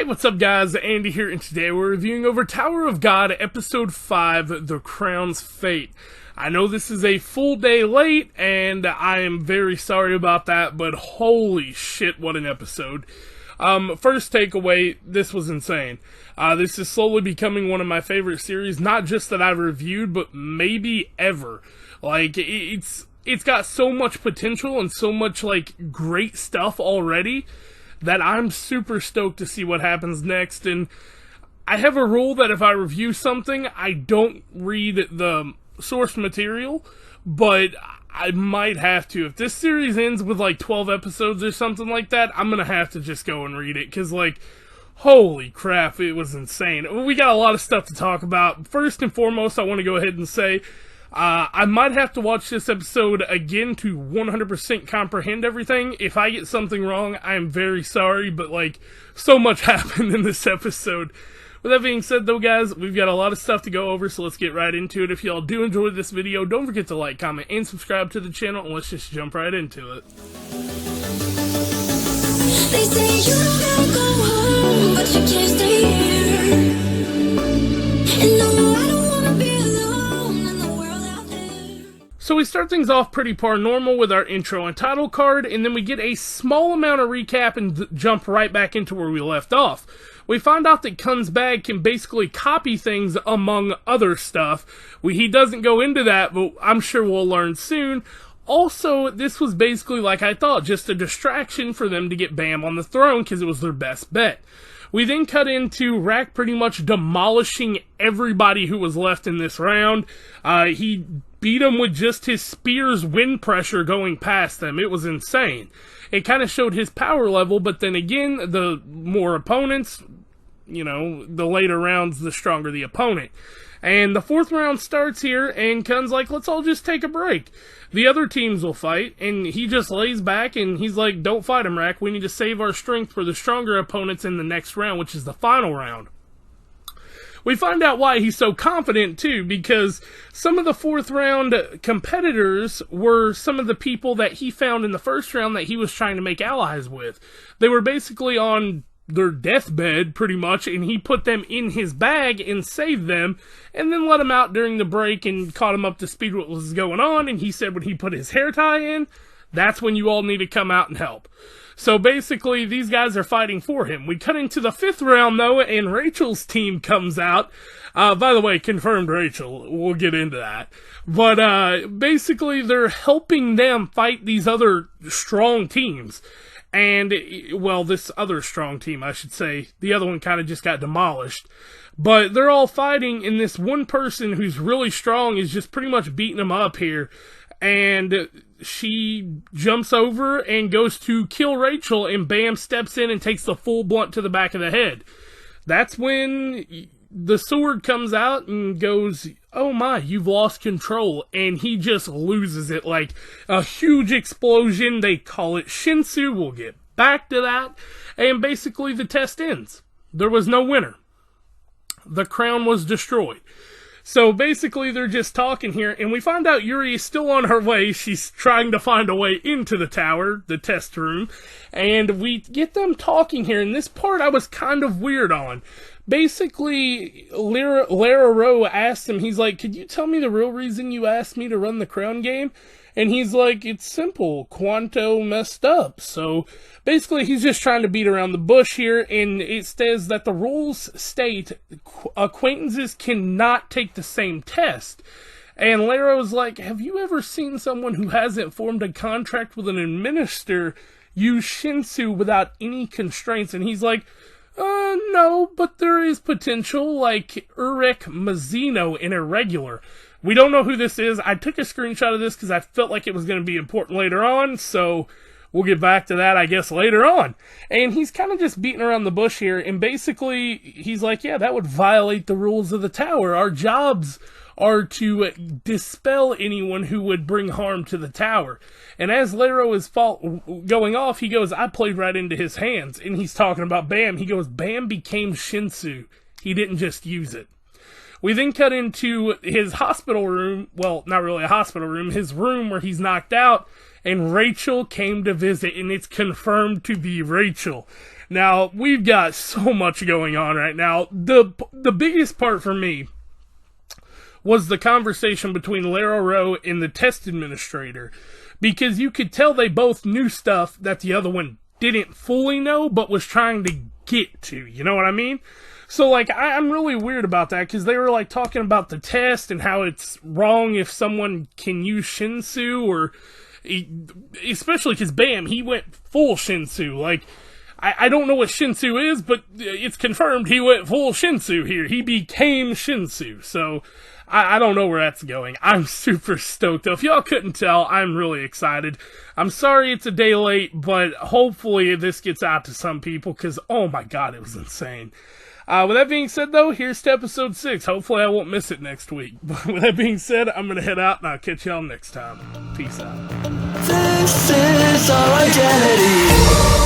Hey, what's up guys, Andy here, and today we're reviewing over Tower of God, Episode 5, The Crown's Fate. I know this is a full day late, and I am very sorry about that, but holy shit, what an episode. First takeaway, this was insane. This is slowly becoming one of my favorite series, not just that I've reviewed, but maybe ever. Like, it's got so much potential and so much, like, great stuff already, that I'm super stoked to see what happens next. And I have a rule that if I review something, I don't read the source material, but I might have to. If this series ends with like 12 episodes or something like that, I'm gonna have to just go and read it, because like, holy crap, it was insane. We got a lot of stuff to talk about. First and foremost, I want to go ahead and say, I might have to watch this episode again to 100% comprehend everything. If I get something wrong, I am very sorry, but like, so much happened in this episode. With that being said though guys, we've got a lot of stuff to go over, so let's get right into it. If y'all do enjoy this video, don't forget to like, comment, and subscribe to the channel, and let's just jump right into it. They say you don't gotta go home, but you can't stay here. And no, I don't wanna be alone in the world out there. So we start things off pretty paranormal with our intro and title card, and then we get a small amount of recap and jump right back into where we left off. We find out that Kun's bag can basically copy things among other stuff. He doesn't go into that, but I'm sure we'll learn soon. Also, this was basically, like I thought, just a distraction for them to get Bam on the throne, because it was their best bet. We then cut into Rack pretty much demolishing everybody who was left in this round. He beat him with just his spear's wind pressure going past them. It was insane. It kind of showed his power level, but then again, the more opponents, you know, the later rounds, the stronger the opponent. And the fourth round starts here, and Kun's like, let's all just take a break. The other teams will fight, and he just lays back, and he's like, don't fight him, Rack. We need to save our strength for the stronger opponents in the next round, which is the final round. We find out why he's so confident, too, because some of the fourth round competitors were some of the people that he found in the first round that he was trying to make allies with. They were basically on their deathbed, pretty much, and he put them in his bag and saved them, and then let them out during the break and caught him up to speed what was going on, and he said when he put his hair tie in, that's when you all need to come out and help. So basically, these guys are fighting for him. We cut into the fifth round, though, and Rachel's team comes out. By the way, confirmed Rachel. We'll get into that. But basically, they're helping them fight these other strong teams. And, well, this other strong team, I should say. The other one kind of just got demolished. But they're all fighting, and this one person who's really strong is just pretty much beating them up here. And she jumps over and goes to kill Rachel, and Bam steps in and takes the full blunt to the back of the head. That's when the sword comes out and goes, oh my, you've lost control. And he just loses it, like a huge explosion. They call it Shinsu. We'll get back to that. And basically the test ends. There was no winner. The crown was destroyed. So basically they're just talking here, and we find out Yuri is still on her way. She's trying to find a way into the tower, the test room, and we get them talking here, and this part I was kind of weird on. Basically, Lara Rowe asked him, he's like, could you tell me the real reason you asked me to run the crown game? And he's like, it's simple, Quanto messed up. So basically he's just trying to beat around the bush here, and it says that the rules state acquaintances cannot take the same test. And Laro's like, have you ever seen someone who hasn't formed a contract with an administrator use Shinsu without any constraints? And he's like, no, but there is potential, like Urek Mazzino in Irregular. We don't know who this is. I took a screenshot of this because I felt like it was going to be important later on, so we'll get back to that, I guess, later on. And he's kind of just beating around the bush here, and basically, he's like, yeah, that would violate the rules of the tower. Our jobs are to dispel anyone who would bring harm to the tower. And as Laro is going off, he goes, I played right into his hands. And he's talking about Bam. He goes, Bam became Shinsu. He didn't just use it. We then cut into his hospital room, well, not really a hospital room, his room where he's knocked out, and Rachel came to visit, and it's confirmed to be Rachel. Now, we've got so much going on right now. The biggest part for me was the conversation between Lara Rowe and the test administrator. Because you could tell they both knew stuff that the other one didn't fully know, but was trying to get to. You know what I mean? So, like, I'm really weird about that, because they were, like, talking about the test and how it's wrong if someone can use Shinsu, or... especially because, bam, he went full Shinsu. Like, I don't know what Shinsu is, but it's confirmed he went full Shinsu here. He became Shinsu. So, I don't know where that's going. I'm super stoked, though. If y'all couldn't tell, I'm really excited. I'm sorry it's a day late, but hopefully this gets out to some people, because, oh my god, it was insane. With that being said, though, here's to episode 6. Hopefully I won't miss it next week. But with that being said, I'm going to head out, and I'll catch y'all next time. Peace out. This is our identity.